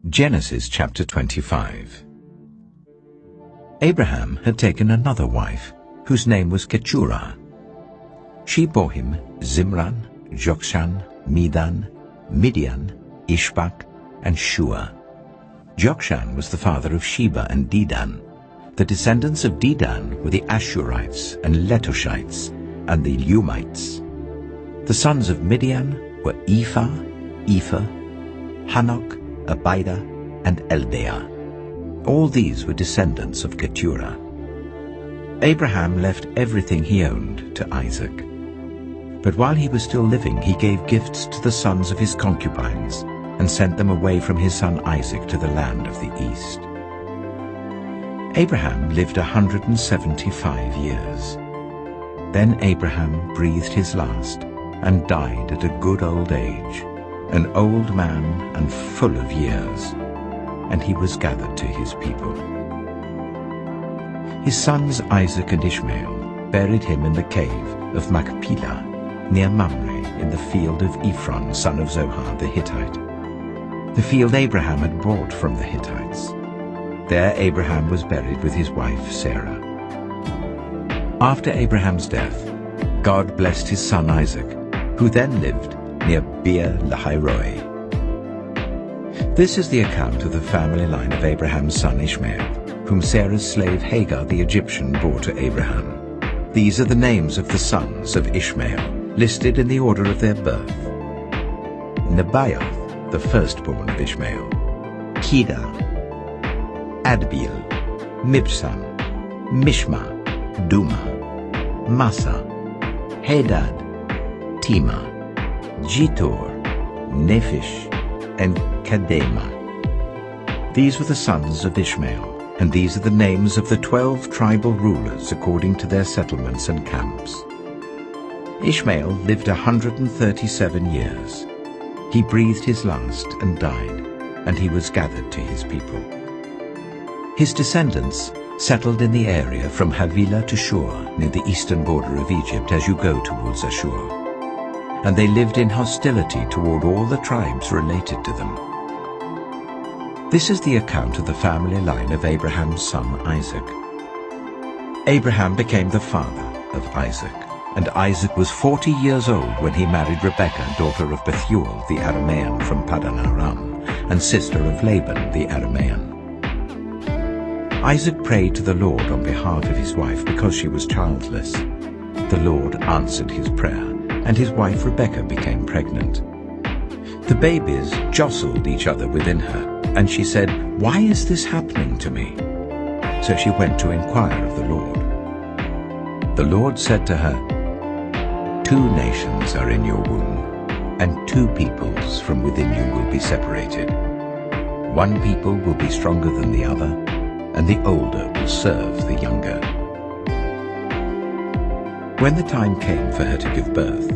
Genesis chapter 25. Abraham had taken another wife, whose name was Keturah. She bore him Zimran, Jokshan, Medan, Midian, Ishbak, and Shua. Jokshan was the father of Sheba and Dedan. The descendants of Dedan were the Ashurites and Letoshites and the Lumites. The sons of Midian were Ephah, Hanok, Abida, and Eldaah. All these were descendants of Keturah. Abraham left everything he owned to Isaac. But while he was still living, he gave gifts to the sons of his concubines and sent them away from his son Isaac to the land of the east. Abraham lived 175 years. Then Abraham breathed his last and died at a good old age, an old man and full of years, and he was gathered to his people. His sons Isaac and Ishmael buried him in the cave of Machpelah, near Mamre, in the field of Ephron, son of Zohar the Hittite, the field Abraham had bought from the Hittites. There Abraham was buried with his wife Sarah. After Abraham's death, God blessed his son Isaac, who then lived near Beer Lahai-roi. This is the account of the family line of Abraham's son Ishmael, whom Sarah's slave Hagar the Egyptian bore to Abraham. These are the names of the sons of Ishmael, listed in the order of their birth. Nebaioth, the firstborn of Ishmael, Kedah, Adbeel, Mibsam, Mishma, Duma, Massa, Hadad, Tema, Jetur, Nephish, and Kedema. These were the sons of Ishmael, and these are the names of the 12 tribal rulers according to their settlements and camps. Ishmael lived 137 years. He breathed his last and died, and he was gathered to his people. His descendants settled in the area from Havilah to Shur, near the eastern border of Egypt as you go towards Ashur. And they lived in hostility toward all the tribes related to them. This is the account of the family line of Abraham's son Isaac. Abraham became the father of Isaac, and Isaac was 40 years old when he married Rebekah, daughter of Bethuel the Aramean from Paddan Aram, and sister of Laban the Aramean. Isaac prayed to the Lord on behalf of his wife because she was childless. The Lord answered his prayer, and his wife Rebekah became pregnant. The babies jostled each other within her, and she said, "Why is this happening to me?" So she went to inquire of the Lord. The Lord said to her, "2 nations are in your womb, and 2 peoples from within you will be separated. 1 people will be stronger than the other, and the older will serve the younger." When the time came for her to give birth,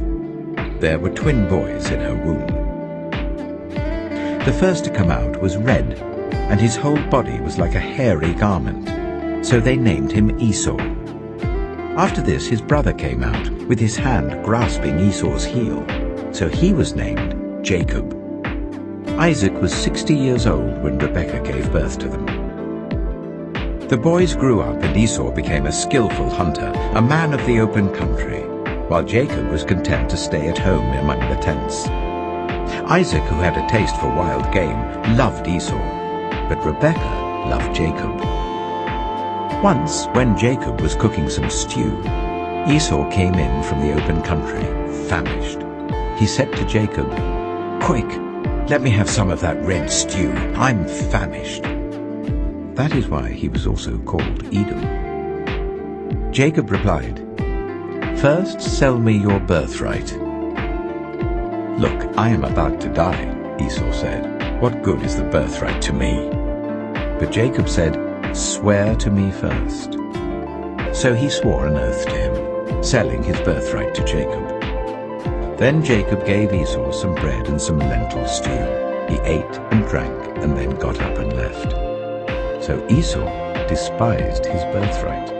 there were twin boys in her womb. The first to come out was red, and his whole body was like a hairy garment, so they named him Esau. After this his brother came out, with his hand grasping Esau's heel, so he was named Jacob. Isaac was 60 years old when Rebekah gave birth to them. The boys grew up, and Esau became a skillful hunter, a man of the open country, while Jacob was content to stay at home among the tents. Isaac, who had a taste for wild game, loved Esau, but Rebekah loved Jacob. Once, when Jacob was cooking some stew, Esau came in from the open country, famished. He said to Jacob, "Quick, let me have some of that red stew. I'm famished." That is why he was also called Edom. Jacob replied, "First sell me your birthright." "Look, I am about to die," Esau said. "What good is the birthright to me?" But Jacob said, "Swear to me first." So he swore an oath to him, selling his birthright to Jacob. Then Jacob gave Esau some bread and some lentil stew. He ate and drank and then got up and left. So Esau despised his birthright.